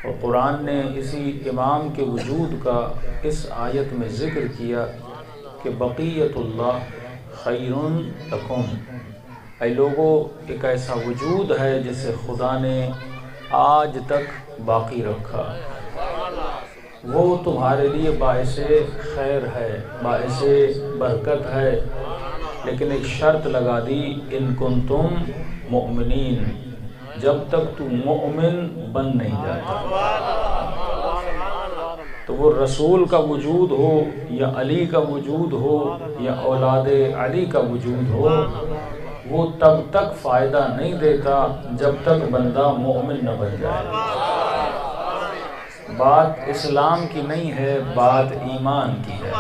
اور قرآن نے اسی امام کے وجود کا اس آیت میں ذکر کیا کہ بقیت اللہ خیر لکم، اے لوگو ایک ایسا وجود ہے جسے خدا نے آج تک باقی رکھا، وہ تمہارے لیے باعث خیر ہے، باعث برکت ہے، لیکن ایک شرط لگا دی، ان کنتم مؤمنین، جب تک تو مومن بن نہیں جاتا۔ تو وہ رسول کا وجود ہو یا علی کا وجود ہو یا اولاد علی کا وجود ہو، وہ تب تک فائدہ نہیں دیتا جب تک بندہ مومن نہ بن جائے۔ بات اسلام کی نہیں ہے، بات ایمان کی ہے۔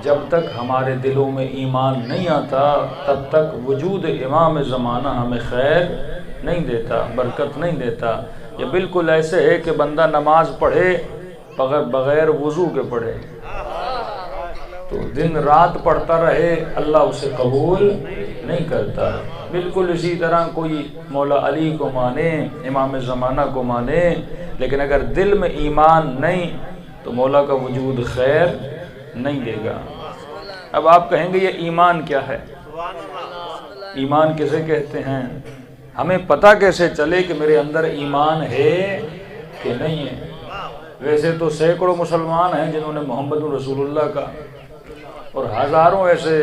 جب تک ہمارے دلوں میں ایمان نہیں آتا تب تک وجود امام زمانہ ہمیں خیر نہیں دیتا، برکت نہیں دیتا۔ یہ بالکل ایسے ہے کہ بندہ نماز پڑھے بغیر وضو کے پڑھے، تو دن رات پڑھتا رہے، اللہ اسے قبول نہیں کرتا۔ بالکل اسی طرح کوئی مولا علی کو مانے، امام زمانہ کو مانے، لیکن اگر دل میں ایمان نہیں تو مولا کا وجود خیر نہیں دے گا۔ اب آپ کہیں گے یہ ایمان کیا ہے؟ ایمان کسے کہتے ہیں؟ ہمیں پتہ کیسے چلے کہ میرے اندر ایمان ہے کہ نہیں ہے؟ ویسے تو سینکڑوں مسلمان ہیں جنہوں نے محمد رسول اللہ کا، اور ہزاروں ایسے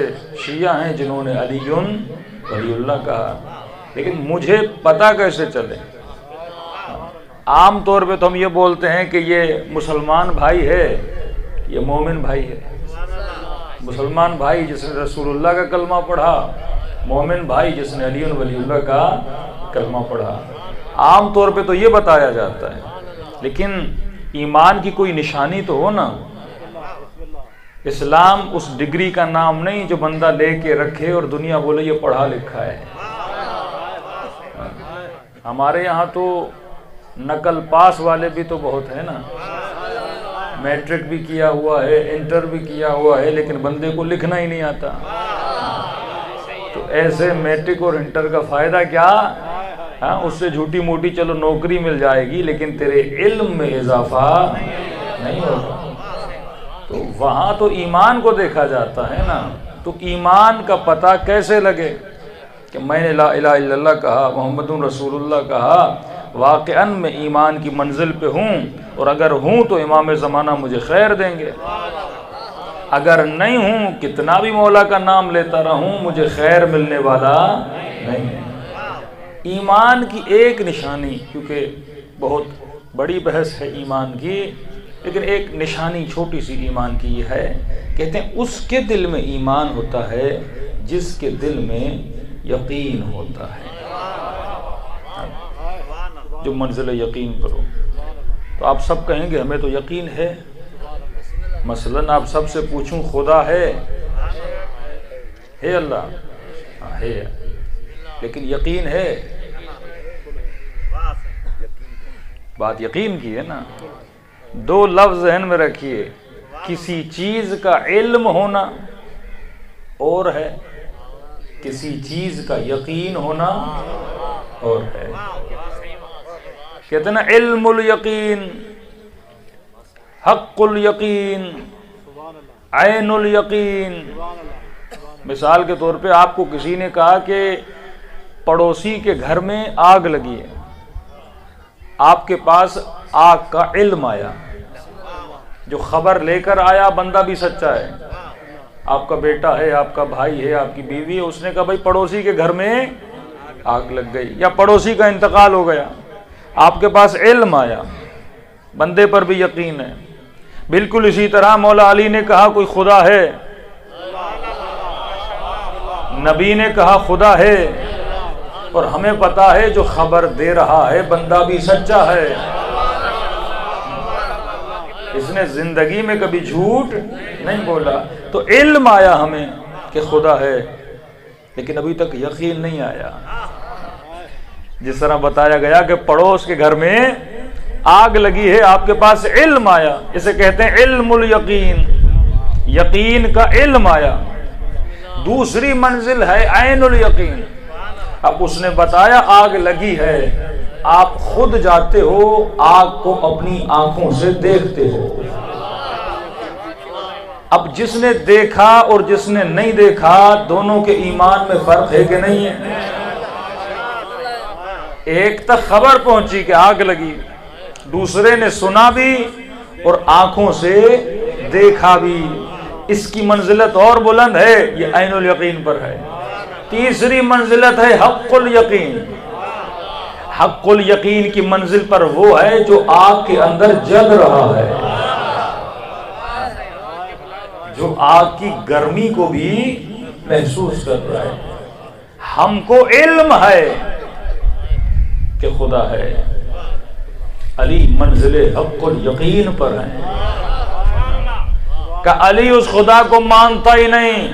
شیعہ ہیں جنہوں نے علی ولی اللہ کہا، لیکن مجھے پتہ کیسے چلے؟ عام طور پہ تو ہم یہ بولتے ہیں کہ یہ مسلمان بھائی ہے، یہ مومن بھائی ہے۔ مسلمان بھائی جس نے رسول اللہ کا کلمہ پڑھا، مومن بھائی جس نے علی ولی اللہ کا کلمہ پڑھا۔ عام طور پہ تو یہ بتایا جاتا ہے، لیکن ایمان کی کوئی نشانی تو ہو نا۔ اسلام اس ڈگری کا نام نہیں جو بندہ لے کے رکھے اور دنیا بولے یہ پڑھا لکھا ہے۔ ہمارے یہاں تو نقل پاس والے بھی تو بہت ہیں نا، میٹرک بھی کیا ہوا ہے، انٹر بھی کیا ہوا ہے، لیکن بندے کو لکھنا ہی نہیں آتا۔ تو ایسے میٹرک اور انٹر کا فائدہ کیا؟ اس سے جھوٹی موٹی چلو نوکری مل جائے گی، لیکن تیرے علم میں اضافہ نہیں ہوگا۔ تو وہاں تو ایمان کو دیکھا جاتا ہے نا۔ تو ایمان کا پتہ کیسے لگے کہ میں نے لا الہ الا اللہ کہا، محمد رسول اللہ کہا، واقعاً میں ایمان کی منزل پہ ہوں، اور اگر ہوں تو امام زمانہ مجھے خیر دیں گے، اگر نہیں ہوں کتنا بھی مولا کا نام لیتا رہوں مجھے خیر ملنے والا نہیں ہے۔ ایمان کی ایک نشانی، کیونکہ بہت بڑی بحث ہے ایمان کی، لیکن ایک نشانی چھوٹی سی ایمان کی یہ ہے، کہتے ہیں اس کے دل میں ایمان ہوتا ہے جس کے دل میں یقین ہوتا ہے، جو منزل یقین پر ہو۔ تو آپ سب کہیں گے ہمیں تو یقین ہے، مثلاً آپ سب سے پوچھوں خدا ہے اللہ؟ ہاں ہے، لیکن یقین ہے؟ بات یقین کی ہے نا۔ دو لفظ ذہن میں رکھیے، کسی چیز کا علم ہونا اور ہے، کسی چیز کا یقین ہونا اور ہے۔ کہتے ہیں نا علم الیقین، حق الیقین، عین الیقین۔ مثال کے طور پہ آپ کو کسی نے کہا کہ پڑوسی کے گھر میں آگ لگی ہے، آپ کے پاس آگ کا علم آیا، جو خبر لے کر آیا بندہ بھی سچا ہے، آپ کا بیٹا ہے، آپ کا بھائی ہے، آپ کی بیوی ہے، اس نے کہا بھائی پڑوسی کے گھر میں آگ لگ گئی یا پڑوسی کا انتقال ہو گیا، آپ کے پاس علم آیا، بندے پر بھی یقین ہے۔ بالکل اسی طرح مولا علی نے کہا کوئی خدا ہے، نبی نے کہا خدا ہے، اور ہمیں پتا ہے جو خبر دے رہا ہے بندہ بھی سچا ہے، اس نے زندگی میں کبھی جھوٹ نہیں بولا۔ تو علم آیا ہمیں کہ خدا ہے، لیکن ابھی تک یقین نہیں آیا۔ جس طرح بتایا گیا کہ پڑوس کے گھر میں آگ لگی ہے، آپ کے پاس علم آیا، اسے کہتے ہیں علم الیقین، یقین کا علم آیا۔ دوسری منزل ہے عین الیقین، اب اس نے بتایا آگ لگی ہے، آپ خود جاتے ہو آگ کو اپنی آنکھوں سے دیکھتے ہو. اب جس نے دیکھا اور جس نے نہیں دیکھا دونوں کے ایمان میں فرق ہے کہ نہیں ہے؟ ایک تک خبر پہنچی کہ آگ لگی، دوسرے نے سنا بھی اور آنکھوں سے دیکھا بھی. اس کی منزلت اور بلند ہے، یہ عین الیقین پر ہے. تیسری منزلت ہے حق الیقین. حق الیقین کی منزل پر وہ ہے جو آگ کے اندر جل رہا ہے، جو آگ کی گرمی کو بھی محسوس کر رہا ہے. ہم کو علم ہے کہ خدا ہے. علی منزل حق الیقین پر ہیں کہ علی اس خدا کو مانتا ہی نہیں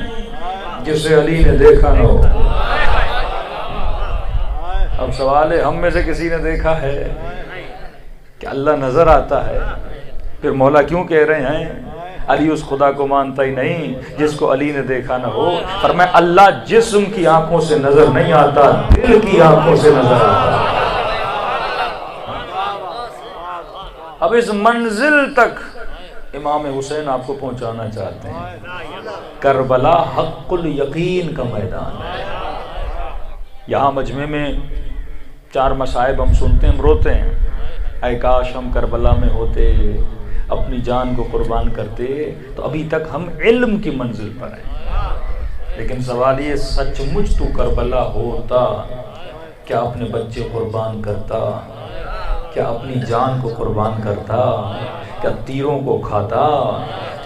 جسے علی نے دیکھا نہ ہو. اب سوال ہے، ہم میں سے کسی نے دیکھا ہے کہ اللہ نظر آتا ہے؟ پھر مولا کیوں کہہ رہے ہیں علی اس خدا کو مانتا ہی نہیں جس کو علی نے دیکھا نہ ہو؟ فرمایا اللہ جسم کی آنکھوں سے نظر نہیں آتا، دل کی آنکھوں سے نظر آتا. اب اس منزل تک امام حسین آپ کو پہنچانا چاہتے ہیں. کربلا حق الیقین کا میدان ہے. یہاں مجمع میں 4 مصائب ہم سنتے ہیں، ہم روتے ہیں. اے کاش ہم کربلا میں ہوتے، اپنی جان کو قربان کرتے تو ابھی تک ہم علم کی منزل پر ہیں. لیکن سوال یہ، سچ مچ تو کربلا ہوتا کیا اپنے بچے قربان کرتا؟ کیا اپنی جان کو قربان کرتا؟ کیا تیروں کو کھاتا؟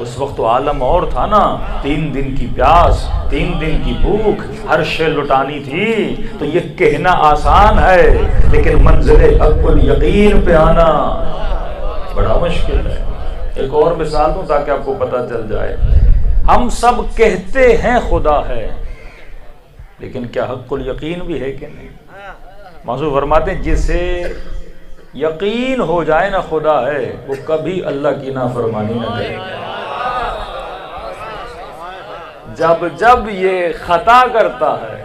اس وقت تو عالم اور تھا نا. 3 دن کی پیاس، 3 دن کی بھوک، ہر شے لٹانی تھی. تو یہ کہنا آسان ہے لیکن منزل حق الیقین پہ آنا بڑا مشکل ہے. ایک اور مثال دوں تاکہ آپ کو پتہ چل جائے. ہم سب کہتے ہیں خدا ہے، لیکن کیا حق الیقین بھی ہے کہ نہیں؟ موضوع فرماتے ہیں جسے یقین ہو جائے نا خدا ہے وہ کبھی اللہ کی نافرمانی نہ کرے. جب جب یہ خطا کرتا ہے،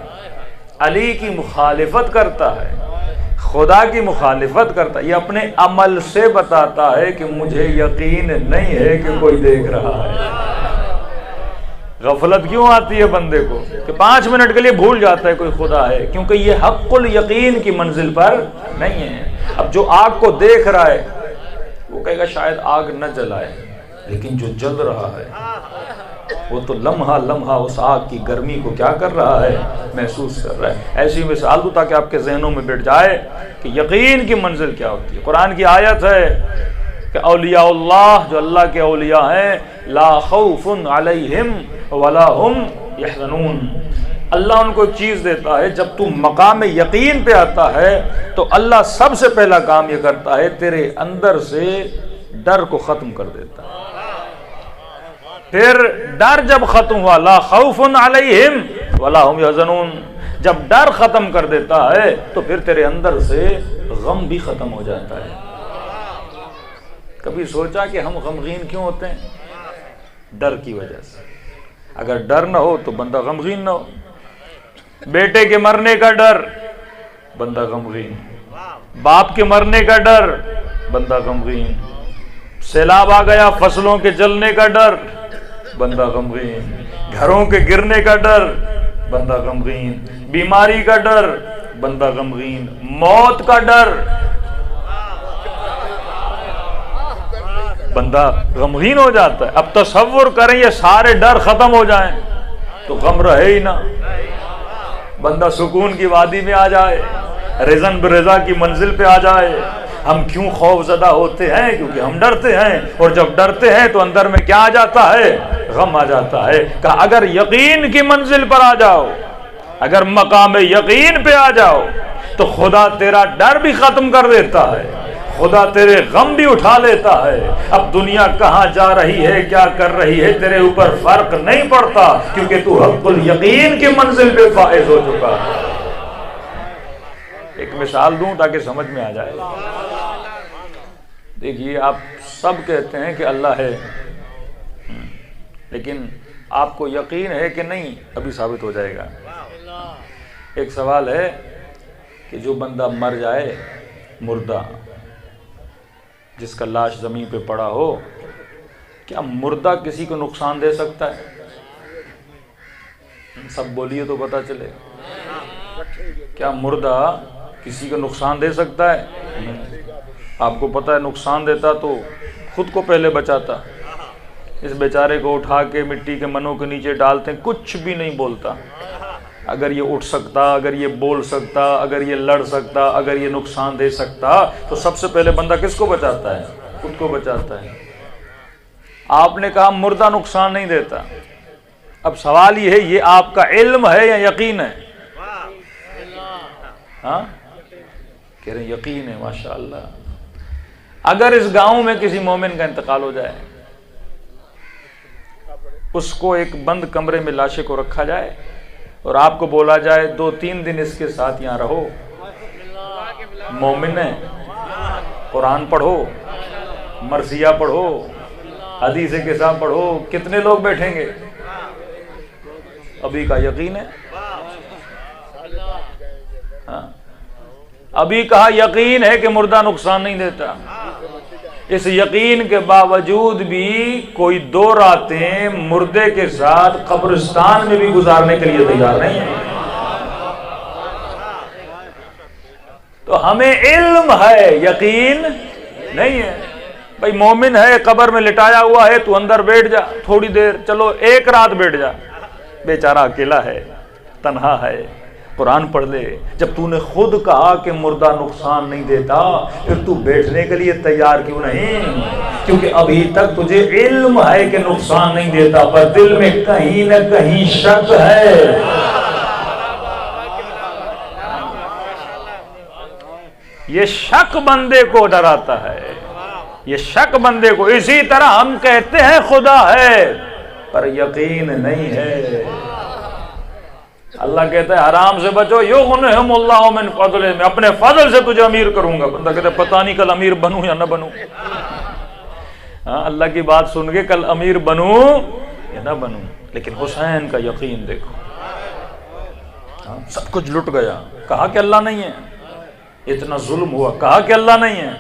علی کی مخالفت کرتا ہے، خدا کی مخالفت کرتا ہے، یہ اپنے عمل سے بتاتا ہے کہ مجھے یقین نہیں ہے کہ کوئی دیکھ رہا ہے. غفلت کیوں آتی ہے بندے کو کہ 5 منٹ کے لیے بھول جاتا ہے کوئی خدا ہے، کیونکہ یہ حق الیقین کی منزل پر نہیں ہے. اب جو آگ کو دیکھ رہا ہے وہ کہے گا شاید آگ نہ جلائے، لیکن جو جل رہا ہے وہ تو لمحہ لمحہ اس آگ کی گرمی کو کیا کر رہا ہے؟ محسوس کر رہا ہے. ایسی مثال دوں تاکہ آپ کے ذہنوں میں بیٹھ جائے کہ یقین کی منزل کیا ہوتی ہے. قرآن کی آیت ہے کہ اولیاء اللہ، جو اللہ کے اولیاء ہیں، لا خوف علیہم ولا ہم یحزنون. اللہ ان کو ایک چیز دیتا ہے، جب تو مقام یقین پہ آتا ہے تو اللہ سب سے پہلا کام یہ کرتا ہے تیرے اندر سے ڈر کو ختم کر دیتا ہے. پھر ڈر جب ختم ہوا، لا خوف علیہم ولا ہم یحزنون، جب ڈر ختم کر دیتا ہے تو پھر تیرے اندر سے غم بھی ختم ہو جاتا ہے. کبھی سوچا کہ ہم غمگین کیوں ہوتے ہیں؟ ڈر کی وجہ سے. اگر ڈر نہ ہو تو بندہ غمگین نہ ہو. بیٹے کے مرنے کا ڈر، بندہ غمگین. باپ کے مرنے کا ڈر، بندہ غمگین. سیلاب آ گیا، فصلوں کے جلنے کا ڈر، بندہ غمگین. گھروں کے گرنے کا ڈر، بندہ غمگین. بیماری کا ڈر، بندہ غمگین. موت کا ڈر، بندہ غمگین ہو جاتا ہے. اب تصور کریں یہ سارے ڈر ختم ہو جائیں تو غم رہے ہی نہ. بندہ سکون کی وادی میں آ جائے، رضا برضا کی منزل پہ آ جائے. ہم کیوں خوف زدہ ہوتے ہیں؟ کیونکہ ہم ڈرتے ہیں، اور جب ڈرتے ہیں تو اندر میں کیا آ جاتا ہے؟ غم آ جاتا ہے. کہ اگر یقین کی منزل پر آ جاؤ، اگر مقام یقین پہ آ جاؤ تو خدا تیرا ڈر بھی ختم کر دیتا ہے، خدا تیرے غم بھی اٹھا لیتا ہے. اب دنیا کہاں جا رہی ہے، کیا کر رہی ہے، تیرے اوپر فرق نہیں پڑتا، کیونکہ تو حق الیقین کی منزل پہ فائز ہو چکا ہے. ایک مثال دوں تاکہ سمجھ میں آ جائے. دیکھیے آپ سب کہتے ہیں کہ اللہ ہے، لیکن آپ کو یقین ہے کہ نہیں ابھی ثابت ہو جائے گا. ایک سوال ہے کہ جو بندہ مر جائے مردہ جس کا لاش زمین پہ پڑا ہو، کیا مردہ کسی کو نقصان دے سکتا ہے؟ سب بولیے تو پتہ چلے، کیا مردہ کسی کو نقصان دے سکتا ہے؟ آپ کو پتہ ہے نقصان دیتا تو خود کو پہلے بچاتا۔ اس بیچارے کو اٹھا کے مٹی کے منوں کے نیچے ڈالتے ہیں، کچھ بھی نہیں بولتا۔ اگر یہ اٹھ سکتا، اگر یہ بول سکتا، اگر یہ لڑ سکتا، اگر یہ نقصان دے سکتا تو سب سے پہلے بندہ کس کو بچاتا ہے؟ خود کو بچاتا ہے۔ آپ نے کہا مردہ نقصان نہیں دیتا، اب سوال یہ ہے یہ آپ کا علم ہے یا یقین ہے؟ ہاں کہہ رہے ہیں یقین ہے، ماشاءاللہ۔ اگر اس گاؤں میں کسی مومن کا انتقال ہو جائے، اس کو ایک بند کمرے میں لاشے کو رکھا جائے اور آپ کو بولا جائے 2-3 دن اس کے ساتھ یہاں رہو، مومن ہے، قرآن پڑھو، مرثیہ پڑھو، حدیث کتاب پڑھو، کتنے لوگ بیٹھیں گے؟ ابھی کا یقین ہے؟ ہاں ابھی کہا یقین ہے کہ مردہ نقصان نہیں دیتا، اس یقین کے باوجود بھی کوئی 2 راتیں مردے کے ساتھ قبرستان میں بھی گزارنے کے لیے تیار نہیں ہے۔ تو ہمیں علم ہے، یقین نہیں ہے۔ بھائی مومن ہے، قبر میں لٹایا ہوا ہے، تو اندر بیٹھ جا تھوڑی دیر، چلو 1 رات بیٹھ جا، بیچارہ اکیلا ہے، تنہا ہے، قرآن پڑھ لے۔ جب تو نے خود کہا کہ مردہ نقصان نہیں دیتا، پھر تو بیٹھنے کے لیے تیار کیوں نہیں؟ کیونکہ ابھی تک تجھے علم ہے کہ نقصان نہیں دیتا، پر دل میں کہیں نہ کہیں شک ہے۔ یہ شک بندے کو ڈراتا ہے، یہ شک بندے کو۔ اسی طرح ہم کہتے ہیں خدا ہے پر یقین نہیں ہے۔ اللہ کہتا ہے حرام سے بچو، یغنہم اللہ من فضلہ، میں اپنے فضل سے تجھے امیر کروں گا۔ بندہ کہتا ہے پتہ نہیں کل امیر بنوں یا نہ بنوں۔ ہاں اللہ کی بات سن کے کل امیر بنوں یا نہ بنوں، لیکن حسین کا یقین دیکھو، سب کچھ لٹ گیا، کہا کہ اللہ نہیں ہے، اتنا ظلم ہوا، کہا کہ اللہ نہیں ہے،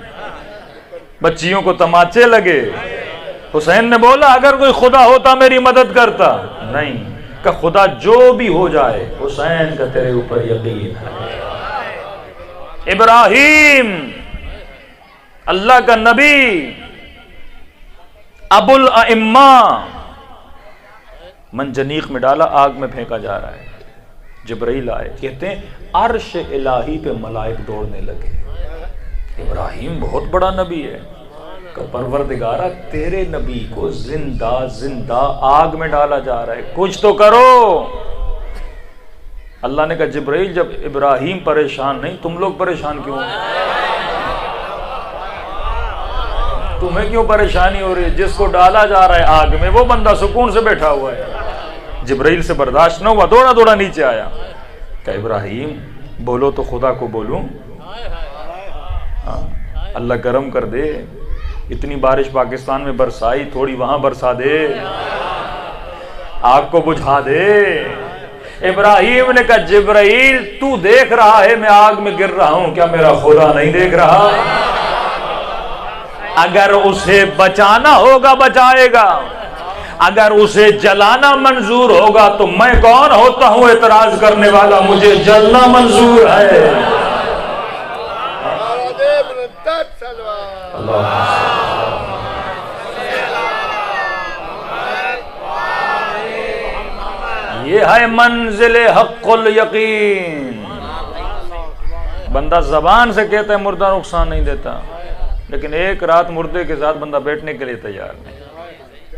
بچیوں کو تماچے لگے، حسین نے بولا اگر کوئی خدا ہوتا میری مدد کرتا، نہیں، کہ خدا جو بھی ہو جائے حسین کا تیرے اوپر یقین ہے۔ ابراہیم اللہ کا نبی، ابو الائمہ، منجنیق میں ڈالا، آگ میں پھینکا جا رہا ہے، جبرائیل آئے، کہتے ہیں عرش الہی پہ ملائک دوڑنے لگے۔ ابراہیم بہت بڑا نبی ہے، کہ پروردگارہ تیرے نبی کو زندہ زندہ آگ میں ڈالا جا رہا ہے، کچھ تو کرو۔ اللہ نے کہا جبرائیل جب ابراہیم پریشان نہیں، تم لوگ پریشان کیوں؟ تمہیں کیوں پریشانی ہو رہی ہے؟ جس کو ڈالا جا رہا ہے آگ میں وہ بندہ سکون سے بیٹھا ہوا ہے۔ جبرائیل سے برداشت نہ ہوا، دوڑا دوڑا نیچے آیا، کہ ابراہیم بولو تو خدا کو بولوں، اللہ کرم کر دے، اتنی بارش پاکستان میں برسائی، تھوڑی وہاں برسا دے، آگ کو بجھا دے۔ ابراہیم نے کہا جبرائیل تو دیکھ رہا ہے میں آگ میں گر رہا ہوں، کیا میرا خدا نہیں دیکھ رہا؟ اگر اسے بچانا ہوگا بچائے گا، اگر اسے جلانا منظور ہوگا تو میں کون ہوتا ہوں اعتراض کرنے والا، مجھے جلنا منظور ہے۔ یہ ہے منزل حق الیقین۔ بندہ زبان سے کہتا ہے مردہ نقصان نہیں دیتا، لیکن 1 رات مردے کے ساتھ بندہ بیٹھنے کے لیے تیار نہیں۔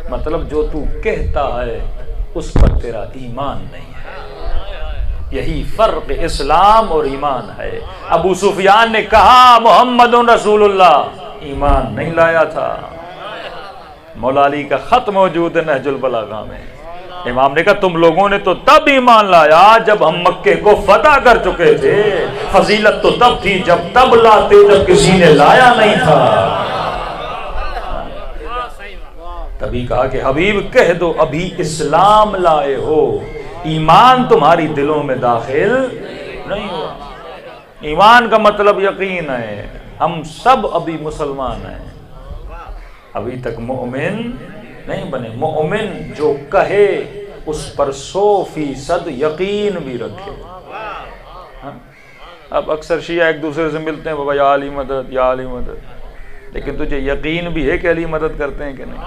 مطلب جو تو کہتا ہے اس پر تیرا ایمان نہیں ہے۔ یہی فرق اسلام اور ایمان ہے۔ ابو سفیان نے کہا محمد رسول اللہ، ایمان نہیں لایا تھا۔ مولا علی کا خط موجود ہے نہج البلاغہ میں، امام نے کہا تم لوگوں نے تو تب ایمان لایا جب ہم مکے کو فتح کر چکے تھے، فضیلت تو تب تھی جب تب لاتے جب کسی نے لایا نہیں تھا۔ تبھی کہا کہ حبیب کہہ دو ابھی اسلام لائے ہو، ایمان تمہاری دلوں میں داخل نہیں ہوا۔ ایمان کا مطلب یقین ہے، ہم سب ابھی مسلمان ہیں، ابھی تک مومن نہیں بنے۔ مومن جو کہے اس پر 100% یقین بھی رکھے۔ اب اکثر شیعہ ایک دوسرے سے ملتے ہیں، بابا یا علی مدد یا علی مدد، لیکن تجھے یقین بھی ہے کہ علی مدد کرتے ہیں کہ نہیں؟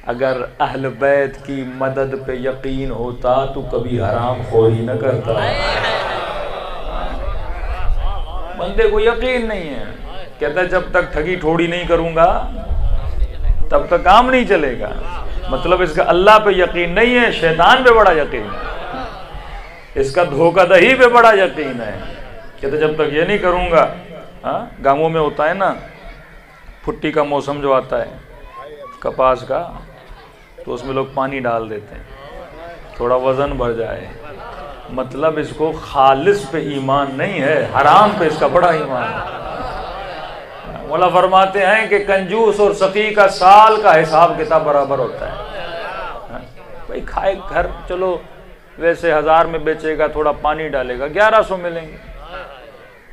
اگر اہل بیت کی مدد پہ یقین ہوتا تو کبھی حرام خوری نہ کرتا۔ بندے کو یقین نہیں ہے، کہتا ہے جب تک ٹھگی ٹھوڑی نہیں کروں گا تب تک کام نہیں چلے گا۔ مطلب اس کا اللہ پہ یقین نہیں ہے، شیطان پہ بڑا یقین ہے، اس کا دھوکہ دہی پہ بڑا یقین ہے۔ کہتے جب تک یہ نہیں کروں گا۔ گاؤں میں ہوتا ہے نا پھٹی کا موسم جو آتا ہے کپاس کا، تو اس میں لوگ پانی ڈال دیتے ہیں تھوڑا وزن بڑھ جائے۔ مطلب اس کو خالص پہ ایمان نہیں ہے، حرام پہ اس کا بڑا ایمان ہے۔ مولا فرماتے ہیں کہ کنجوس اور سخی کا سال کا حساب کتاب برابر ہوتا ہے۔ بھائی کھائے گھر چلو ویسے 1000 میں بیچے گا، تھوڑا پانی ڈالے گا 1100 ملیں گے۔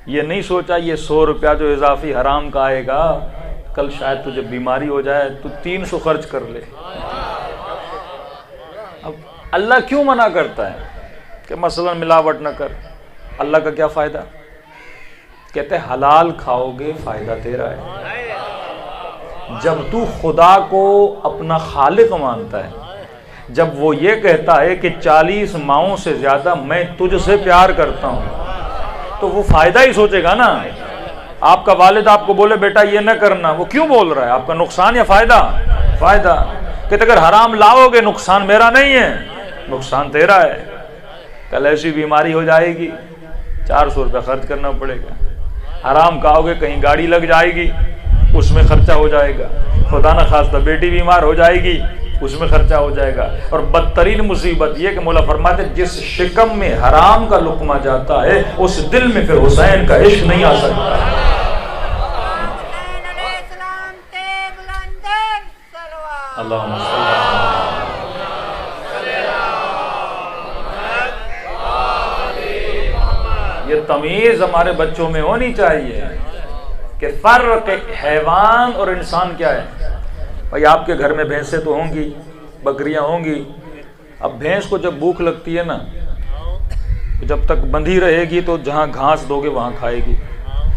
یہ نہیں سوچا یہ 100 روپیہ جو اضافی حرام کا آئے گا کل شاید تجھے بیماری ہو جائے تو 300 خرچ کر لے۔ اب اللہ کیوں منع کرتا ہے کہ مثلا ملاوٹ نہ کر؟ اللہ کا کیا فائدہ؟ کہتے ہیں حلال کھاؤ گے فائدہ تیرا ہے۔ جب تو خدا کو اپنا خالق مانتا ہے، جب وہ یہ کہتا ہے کہ 40 ماؤں سے زیادہ میں تجھ سے پیار کرتا ہوں، تو وہ فائدہ ہی سوچے گا نا۔ آپ کا والد آپ کو بولے بیٹا یہ نہ کرنا، وہ کیوں بول رہا ہے؟ آپ کا نقصان یا فائدہ؟ فائدہ۔ کہتے اگر حرام لاؤ گے نقصان میرا نہیں ہے، نقصان تیرا ہے۔ کل ایسی بیماری ہو جائے گی 400 روپے خرچ کرنا پڑے گا۔ حرام کھاؤ گے کہیں گاڑی لگ جائے گی، اس میں خرچہ ہو جائے گا۔ خدا نہ خواستہ بیٹی بیمار ہو جائے گی، اس میں خرچہ ہو جائے گا۔ اور بدترین مصیبت یہ کہ مولا فرماتے جس شکم میں حرام کا لقمہ جاتا ہے اس دل میں پھر حسین کا عشق نہیں آ سکتا۔ اللہم یہ تمیز ہمارے بچوں میں ہونی چاہیے کہ فرق حیوان اور انسان کیا ہے۔ بھائی آپ کے گھر میں بھینسیں تو ہوں گی، بکریاں ہوں گی۔ اب بھینس کو جب بھوک لگتی ہے نا، جب تک بندھی رہے گی تو جہاں گھاس دو گے وہاں کھائے گی،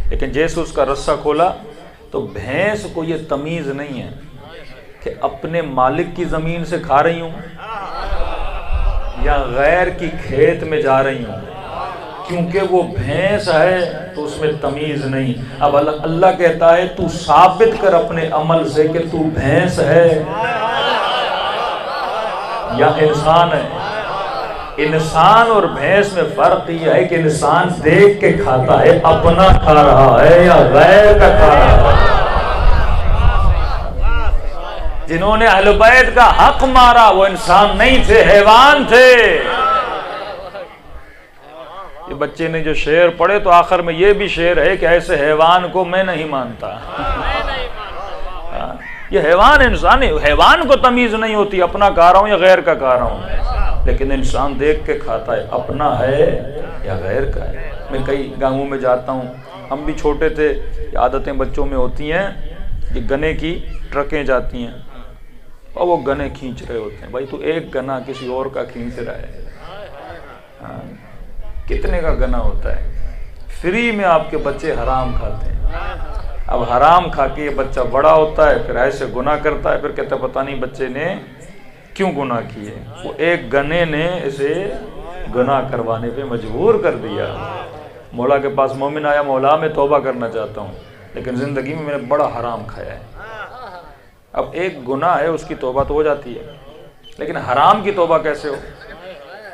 لیکن جیسے اس کا رسہ کھولا تو بھینس کو یہ تمیز نہیں ہے کہ اپنے مالک کی زمین سے کھا رہی ہوں یا غیر کی کھیت میں جا رہی ہوں، کیونکہ وہ بھینس ہے تو اس میں تمیز نہیں۔ اب اللہ کہتا ہے تو ثابت کر اپنے عمل سے کہ تو بھینس ہے یا انسان ہے۔ انسان اور بھینس میں فرق یہ ہے کہ انسان دیکھ کے کھاتا ہے، اپنا کھا رہا ہے یا غیر کا کھا رہا ہے۔ جنہوں نے اہل بیت کا حق مارا وہ انسان نہیں تھے، حیوان تھے۔ یہ بچے نے جو شعر پڑھے تو آخر میں یہ بھی شعر ہے کہ ایسے حیوان کو میں نہیں مانتا۔ یہ حیوان انسان ہے، حیوان کو تمیز نہیں ہوتی اپنا کھا رہا ہوں یا غیر کا کھا رہا ہوں، لیکن انسان دیکھ کے کھاتا ہے اپنا ہے یا غیر کا ہے۔ میں کئی گاؤں میں جاتا ہوں، ہم بھی چھوٹے تھے، یہ عادتیں بچوں میں ہوتی ہیں، یہ گنے کی ٹرکیں جاتی ہیں اور وہ گنے کھینچ رہے ہوتے ہیں۔ بھائی تو ایک گنا کسی اور کا کھینچ رہا ہے، کتنے کا گنا ہوتا ہے؟ فری میں آپ کے بچے حرام کھاتے ہیں۔ اب حرام کھا کے یہ بچہ بڑا ہوتا ہے، پھر ایسے گناہ کرتا ہے، پھر کہتا ہے پتہ نہیں بچے نے کیوں گناہ کیے، وہ ایک گنے نے اسے گناہ کروانے پہ مجبور کر دیا۔ مولا کے پاس مومن آیا، مولا میں توبہ کرنا چاہتا ہوں لیکن زندگی میں نے بڑا حرام کھایا ہے۔ اب ایک گناہ ہے اس کی توبہ تو ہو جاتی ہے، لیکن حرام کی توبہ کیسے ہو؟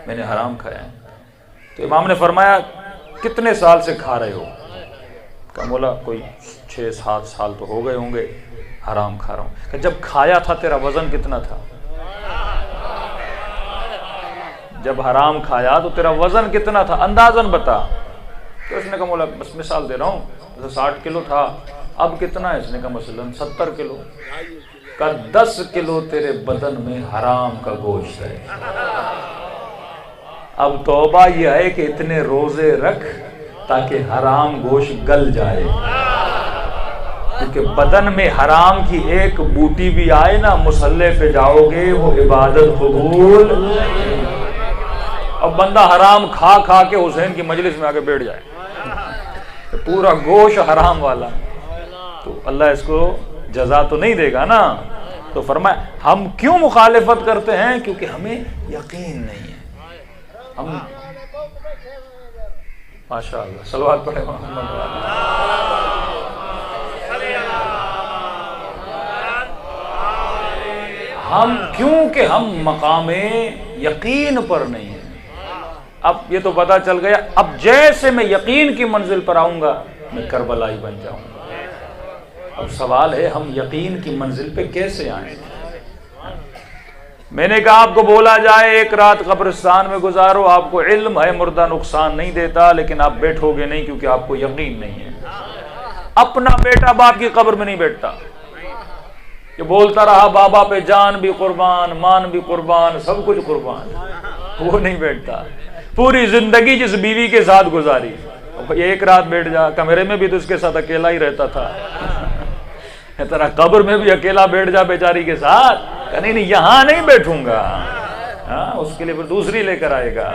میں نے حرام کھایا ہے۔ تو امام نے فرمایا کتنے سال سے کھا رہے ہو؟ کہا مولا کوئی 6-7 سال تو ہو گئے ہوں گے حرام کھا رہا ہوں۔ کہ جب کھایا تھا تیرا وزن کتنا تھا؟ جب حرام کھایا تو تیرا وزن کتنا تھا؟ اندازاً بتا۔ تو اس نے کہا مولا بس مثال دے رہا ہوں، جیسے 60 کلو تھا، اب کتنا ہے؟ اس نے کہا مثلاً 70 کلو۔ کا 10 کلو تیرے بدن میں حرام کا گوشت ہے۔ اب توبہ یہ ہے کہ اتنے روزے رکھ تاکہ حرام گوشت گل جائے، کیونکہ بدن میں حرام کی ایک بوٹی بھی آئے نا، مصلی پہ جاؤ گے وہ عبادت قبول۔ اب بندہ حرام کھا کھا کے حسین کی مجلس میں آ کے بیٹھ جائے، پورا گوشت حرام والا، تو اللہ اس کو جزا تو نہیں دے گا نا۔ تو فرمایا ہم کیوں مخالفت کرتے ہیں؟ کیونکہ ہمیں یقین نہیں ہے۔ ہم ماشاء اللہ صلوات پڑھے محمد ہم کیونکہ ہم مقام یقین پر نہیں ہیں۔ اب یہ تو پتا چل گیا، اب جیسے میں یقین کی منزل پر آؤں گا میں کربلائی بن جاؤں گا۔ اب سوال ہے ہم یقین کی منزل پہ کیسے آئیں؟ میں نے کہا آپ کو بولا جائے ایک رات قبرستان میں گزارو، آپ کو علم ہے مردہ نقصان نہیں دیتا، لیکن آپ بیٹھو گے نہیں کیونکہ آپ کو یقین نہیں ہے۔ اپنا بیٹا باپ کی قبر میں نہیں بیٹھتا، یہ بولتا رہا بابا پہ جان بھی قربان، مان بھی قربان، سب کچھ قربان، وہ نہیں بیٹھتا۔ پوری زندگی جس بیوی کے ساتھ گزاری، ایک رات بیٹھ جا، کمرے میں بھی تو اس کے ساتھ اکیلا ہی رہتا تھا، تیرا قبر میں بھی اکیلا بیٹھ جا بیچاری کے ساتھ، نہیں نہیں یہاں نہیں بیٹھوں گا، اس کے لیے پھر دوسری لے کر آئے گا۔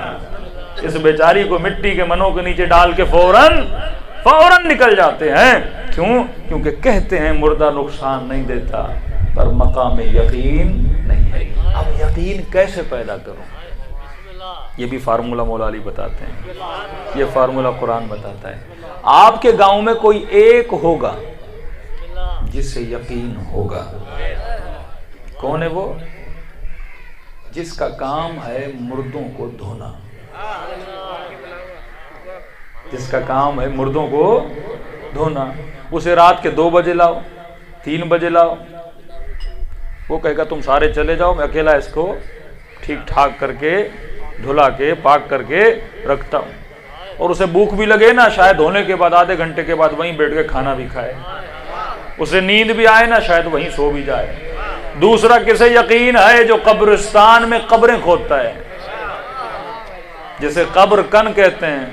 اس بیچاری کو مٹی کے منوں کے نیچے ڈال کے فوراً نکل جاتے ہیں۔ کیوں؟ کیونکہ کہتے ہیں مردہ نقصان نہیں دیتا، پر مقام یقین نہیں ہے۔ اب یقین کیسے پیدا کروں؟ یہ بھی فارمولہ مولا علی بتاتے ہیں، یہ فارمولہ قرآن بتاتا ہے۔ آپ کے گاؤں میں کوئی ایک ہوگا جس سے یقین ہوگا، کون ہے وہ؟ جس کا کام ہے مردوں کو دھونا، جس کا کام ہے مردوں کو دھونا۔ اسے رات کے 2 بجے لاؤ، 3 بجے لاؤ، وہ کہے گا تم سارے چلے جاؤ، میں اکیلا اس کو ٹھیک ٹھاک کر کے دھلا کے پاک کر کے رکھتا ہوں۔ اور اسے بھوک بھی لگے نا، شاید ہونے کے بعد آدھے گھنٹے کے بعد وہیں بیٹھ کے کھانا بھی کھائے، اسے نیند بھی آئے نا، شاید وہیں سو بھی جائے۔ دوسرا کسے یقین ہے؟ جو قبرستان میں قبریں کھودتا ہے، جسے قبر کن کہتے ہیں،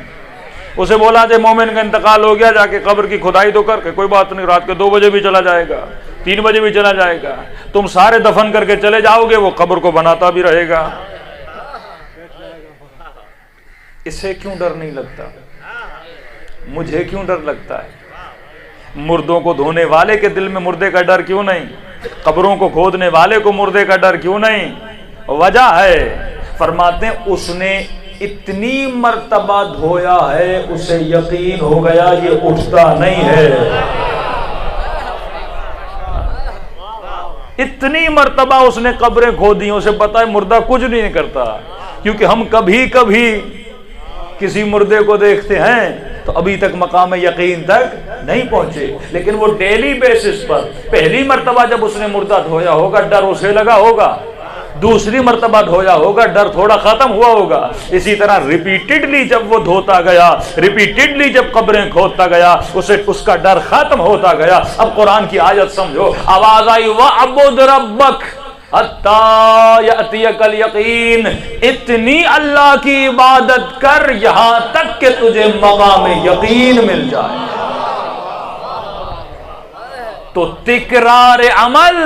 اسے بولا جائے مومن کا انتقال ہو گیا، جا کے قبر کی کھدائی تو کر کے، کوئی بات نہیں، رات کے 2 بجے بھی چلا جائے گا، 3 بجے بھی چلا جائے گا، تم سارے دفن کر کے چلے جاؤ گے، وہ قبر کو بناتا بھی رہے گا۔ اسے کیوں ڈر نہیں لگتا؟ مجھے کیوں ڈر لگتا ہے؟ مردوں کو دھونے والے کے دل میں مردے کا ڈر کیوں نہیں؟ قبروں کو کھودنے والے کو مردے کا ڈر کیوں نہیں؟ وجہ ہے، فرماتے ہیں اس نے اتنی مرتبہ دھویا ہے، اسے یقین ہو گیا یہ اٹھتا نہیں ہے۔ اتنی مرتبہ اس نے قبریں کھودی، اسے پتا ہے مردہ کچھ نہیں کرتا، کیونکہ ہم کبھی کبھی کسی مردے کو دیکھتے ہیں تو ابھی تک مقام یقین تک نہیں پہنچے، لیکن وہ ڈیلی بیسس پر پہلی مرتبہ جب اس نے مردہ دھویا ہوگا ڈر اسے لگا ہوگا، دوسری مرتبہ دھویا ہوگا ڈر تھوڑا ختم ہوا ہوگا، اسی طرح ریپیٹڈلی جب وہ دھوتا گیا، ریپیٹڈلی جب قبریں کھودتا گیا، اسے اس کا ڈر ختم ہوتا گیا۔ اب قرآن کی آیت سمجھو، آواز آئی وَعْبُدْ رَبَّكَ حَتَّى يَأْتِيَكَ الْيَقِينُ، اتنی اللہ کی عبادت کر یہاں تک کہ تجھے مقام یقین مل جائے۔ تو تکرار عمل،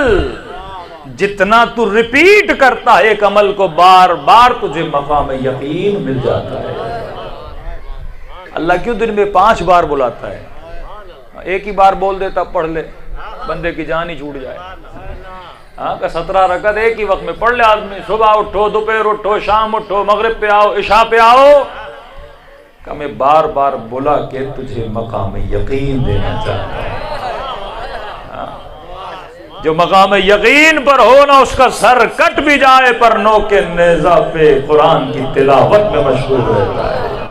جتنا تو ریپیٹ کرتا ہے ایک عمل کو بار بار، تجھے مقام یقین مل جاتا ہے۔ اللہ کیوں دن میں 5 بار بلاتا ہے؟ ایک ہی بار بول دیتا پڑھ لے، بندے کی جان ہی چھوٹ جائے۔ کہ 17 رکعت ایک ہی وقت میں پڑھ لے آدمی، صبح اٹھو، دوپہر اٹھو، شام اٹھو، مغرب پہ آؤ، عشاء پہ آؤ، کہ میں بار بار بلا کے تجھے مقام یقین دینا چاہتا ہوں۔ جو مقام یقین پر ہو نا، اس کا سر کٹ بھی جائے پر نوک نیزہ پہ قرآن کی تلاوت میں مشغول رہتا ہے۔